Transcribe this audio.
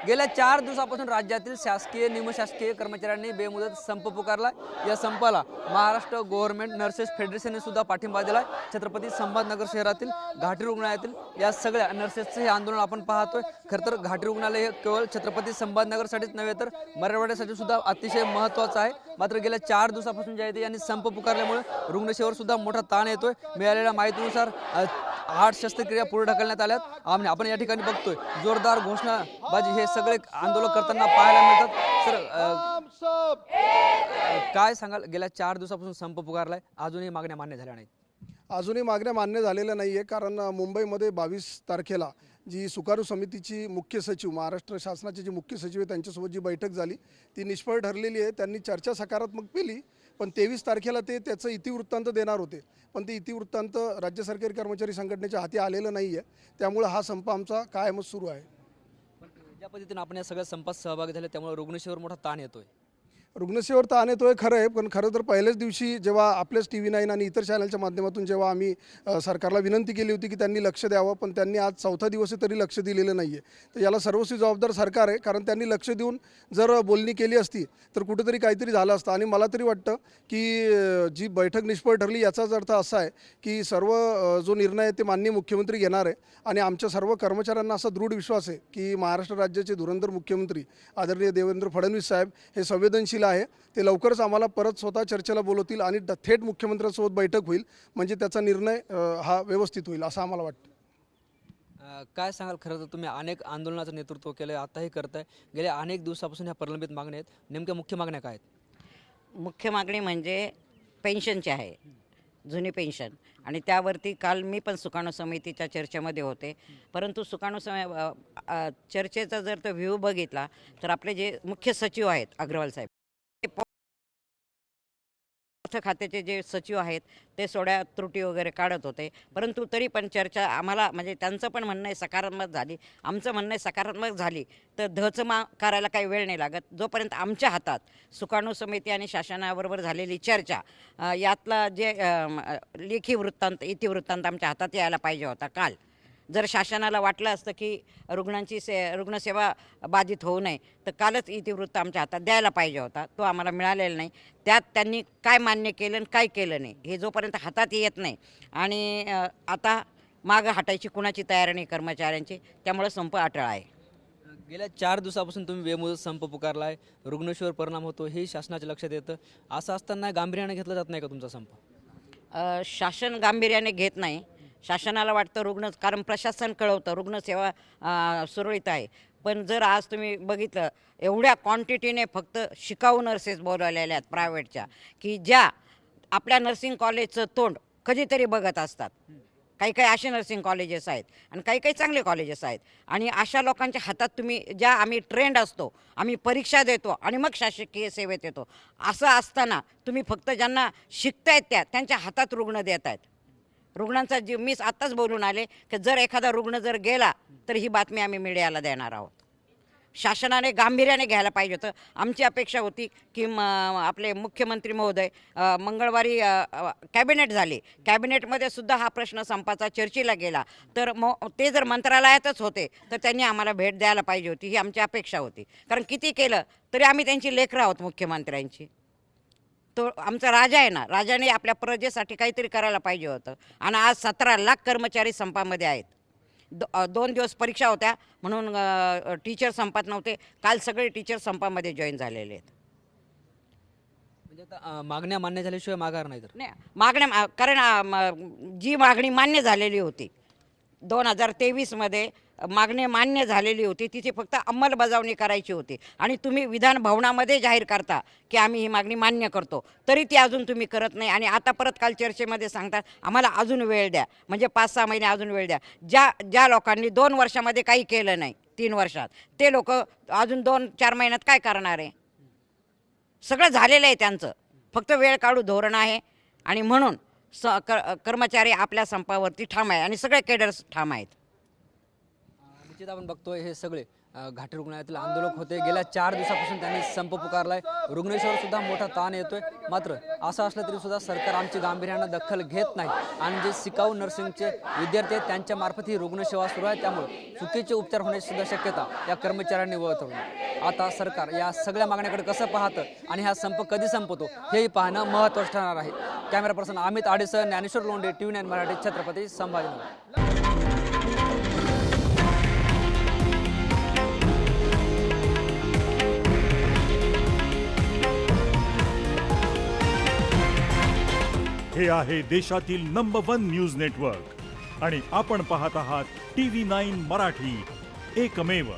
गेल्या 4 दिवसापासून राज्यातील शासकीय निमशासकीय कर्मचाऱ्यांनी बेमुदत संप पुकारला। या संपाला महाराष्ट्र गव्हर्नमेंट नर्सेस फेडरेशनने सुद्धा पाठिंबा दिला। छत्रपती संभाजीनगर शहरातील घाटी रुग्णालयातील या सगळ्या नर्सेसचे हे आंदोलन आपण पाहतोय। खरं तर घाटी रुग्णालय हे केवळ छत्रपती संभाजीनगरसाठीच नव्हे तर मराठवाड्यासाठी सुद्धा अतिशय महत्त्वाचं आहे। मात्र गेल्या 4 दिवसापासून जे आहे ते यांनी संप पुकारल्यामुळे रुग्णसेवेवर सुद्धा मोठा ताण येतोय। मिळालेल्या माहितीनुसार 8 शस्त्रक्रिया पुढे ढकलण्यात आल्यात। आपण या ठिकाणी बघतोय जोरदार घोषणाबाजी हे सगळे आंदोलन करताना पाहायला मिळतात। सर काय सांगाल, गेल्या 4 दिवसापासून संप पुकारलाय, अजूनही मागण्या मान्य झाल्या नाहीत? अजूनही मागण्या मान्य झालेल्या नाही आहे, कारण मुंबईमध्ये 22 तारखेला जी सुकारू समितीची मुख्य सचिव, महाराष्ट्र शासनाचे जे मुख्य सचिव आहे त्यांच्यासोबत जी बैठक झाली ती निष्फळ ठरलेली आहे। त्यांनी चर्चा सकारात्मक केली, पण 23 तारखेला ते त्याचं इतिवृत्तांत देणार होते, पण ते इतिवृत्तांत राज्य सरकारी कर्मचारी संघटनेच्या हाती आलेलं नाही आहे। त्यामुळे हा संप आमचा कायमच सुरू आहे। ज्या पद्धतीने आपण या सगळ्या संपात सहभागी झाले त्यामुळे रुग्णसेवेवर मोठा ताण येतोय। रुग्णसेवेवर ताण येतोय खरं आहे, पण खरं तर पहिल्याच दिवशी जेव्हा आपल्याच TV9 आणि इतर चॅनलच्या माध्यमातून जेव्हा आम्ही सरकारला विनंती केली होती की त्यांनी लक्ष द्यावं, पण त्यांनी आज 4था दिवस आहे तरी लक्ष दिलेलं नाही आहे। तर याला सर्वस्वी जबाबदार सरकार आहे, कारण त्यांनी लक्ष देऊन जर बोलणी केली असती तर कुठेतरी काहीतरी झालं असतं। आणि मला तरी वाटतं की जी बैठक निष्फळ ठरली याचाच अर्थ असा आहे की सर्व जो निर्णय आहे ते माननीय मुख्यमंत्री घेणार आहे। आणि आमच्या सर्व कर्मचाऱ्यांना असा दृढ विश्वास आहे की महाराष्ट्र राज्याचे धुरंधर मुख्यमंत्री आदरणीय देवेंद्र फडणवीस साहेब हे संवेदनशील आहे। ते लवकरच आम्हाला परत स्वतः चर्चेला बोलवतील आणि थेट मुख्यमंत्र्यांसोबत बैठक होईल, म्हणजे त्याचा निर्णय हा व्यवस्थित होईल असं आम्हाला वाटतं। काय सांगाल, खरं तर तुम्ही अनेक आंदोलनाचं नेतृत्व केलं आहे, आताही करताय, गेल्या अनेक दिवसापासून ह्या प्रलंबित मागण्या आहेत, नेमक्या मुख्य मागण्या काय आहेत? मुख्य मागणी म्हणजे पेन्शनची आहे, जुनी पेन्शन। आणि त्यावरती काल मी पण सुकाणू समितीच्या चर्चेमध्ये होते, परंतु सुकाणू चर्चेचा जर तो व्ह्यू बघितला तर आपले जे मुख्य सचिव आहेत अग्रवाल साहेब, अर्थ खात्याचे जे सचिव आहेत ते थोड्या त्रुटी वगैरे काढत होते, परंतु तरी पण चर्चा आम्हाला म्हणजे त्यांचं पण म्हणणं आहे सकारात्मक झाली, आमचं म्हणणं आहे सकारात्मक झाली तर धचमा करायला काही वेळ नाही लागत। जोपर्यंत आमच्या हातात सुकाणू समिती आणि शासनाबरोबर झालेली चर्चा यातला जे लेखी वृत्तांत इतिवृत्तांत आमच्या हातात यायला पाहिजे होता। काल जर शासनाला वाटलं असतं की रुग्णसेवा बाधित होऊ नये तर कालच इतिवृत्त आमच्या हातात द्यायला पाहिजे होता, तो आम्हाला मिळालेला नाही। त्यात त्यांनी काय मान्य केलं आणि काय केलं नाही हे जोपर्यंत हातात येत नाही आणि आता मागं हटायची कुणाची तयारी नाही कर्मचाऱ्यांची, त्यामुळे संप अटळ आहे। गेल्या 4 दिवसापासून तुम्ही बेमुदत संप पुकारलाय, रुग्णसेवेवर परिणाम होतो हे शासनाच्या लक्षात येतं, असं असताना गांभीर्याने घेतला जात नाही का तुमचा संप? शासन गांभीर्याने घेत नाही। शासनाला वाटतं कारण प्रशासन कळवतं रुग्णसेवा सुरळीत आहे, पण जर आज तुम्ही बघितलं एवढ्या क्वांटिटीने फक्त शिकाऊ नर्सेस बोलवलेल्या आहेत प्रायव्हेटच्या, की ज्या आपल्या नर्सिंग कॉलेजचं तोंड कधीतरी बघत असतात। काही काही असे नर्सिंग कॉलेजेस आहेत आणि काही काही चांगले कॉलेजेस आहेत, आणि अशा लोकांच्या हातात तुम्ही ज्या आम्ही ट्रेंड असतो, आम्ही परीक्षा देतो आणि मग शासकीय सेवेत येतो, असं असताना तुम्ही फक्त ज्यांना शिकतायत त्यांच्या हातात रुग्ण देत आहेत। रुग्णांचा जीव मी आत्ताच बोलून आले की जर एखादा रुग्ण जर गेला तर ही बातमी आम्ही मीडियाला देणार आहोत। शासनाने गांभीर्याने घ्यायला पाहिजे होतं। आमची अपेक्षा होती की आपले मुख्यमंत्री महोदय मंगळवारी कॅबिनेट झाले, कॅबिनेटमध्ये सुद्धा हा प्रश्न संपाचा चर्चेला गेला, तर ते जर मंत्रालयातच होते तर त्यांनी आम्हाला भेट द्यायला पाहिजे होती, ही आमची अपेक्षा होती। कारण किती केलं तरी आम्ही त्यांची लेकरं आहोत मुख्यमंत्र्यांची। तो आमचा राजा आहे ना, राजाने आपल्या प्रजेसाठी काहीतरी करायला पाहिजे होतं। आणि आज 17 लाख कर्मचारी संपामध्ये आहेत। 2 दिवस परीक्षा होत्या म्हणून टीचर संपात नव्हते, काल सगळे टीचर संपामध्ये जॉईन झालेले आहेत। म्हणजे आता मागण्या मान्य झाल्याशिवाय माघार नाही तर नाही मागण्या, कारण जी मागणी मान्य झालेली होती 2023मध्ये मागणी मान्य झालेली होती, तिची फक्त अंमलबजावणी करायची होती। आणि तुम्ही विधान भवनामध्ये जाहीर करता की आम्ही ही मागणी मान्य करतो, तरी ती अजून तुम्ही करत नाही। आणि आता परत काल चर्चेमध्ये सांगतात आम्हाला अजून वेळ द्या, म्हणजे 5-6 महिने अजून वेळ द्या। ज्या लोकांनी 2 वर्षामध्ये काही केलं नाही 3 वर्षात, ते लोक अजून 2-4 महिन्यात काय करणार आहे? सगळं झालेलं आहे त्यांचं, फक्त वेळ काढू धोरण आहे। आणि म्हणून कर्मचारी आपल्या संपावरती ठाम आहे आणि सगळे केडर्स ठाम आहेत। निश्चित आपण बघतोय हे सगळे घाटी रुग्णालयातील आंदोलक होते. गेल्या 4 दिवसापासून त्यांनी संप पुकारलाय. रुग्णसेवेवर सुद्धा मोठा ताण येतोय. मात्र असं असलं तरी सुद्धा सरकार आमची गांभीर्यानं दखल घेत नाही आणि जे शिकाऊ नर्सिंगचे विद्यार्थी आहेत त्यांच्या मार्फत ही रुग्णसेवा सुरू आहे. त्यामुळे चुकीचे उपचार होण्याची सुद्धा शक्यता या कर्मचाऱ्यांनी वर्तवली. आता सरकार या सगळ्या मागण्याकडे कसं पाहतं आणि हा संप कधी संपतो हेही पाहणं महत्त्वाचं ठरणार आहे. कॅमेरा पर्सन अमित आडेसह ज्ञानेश्वर लोंढे, TV9 मराठी, छत्रपती संभाजीनगर. हे आहे देशातील नंबर 1 न्यूज नेटवर्क आणि आपण पाहत आहात TV9 मराठी, एकमेव.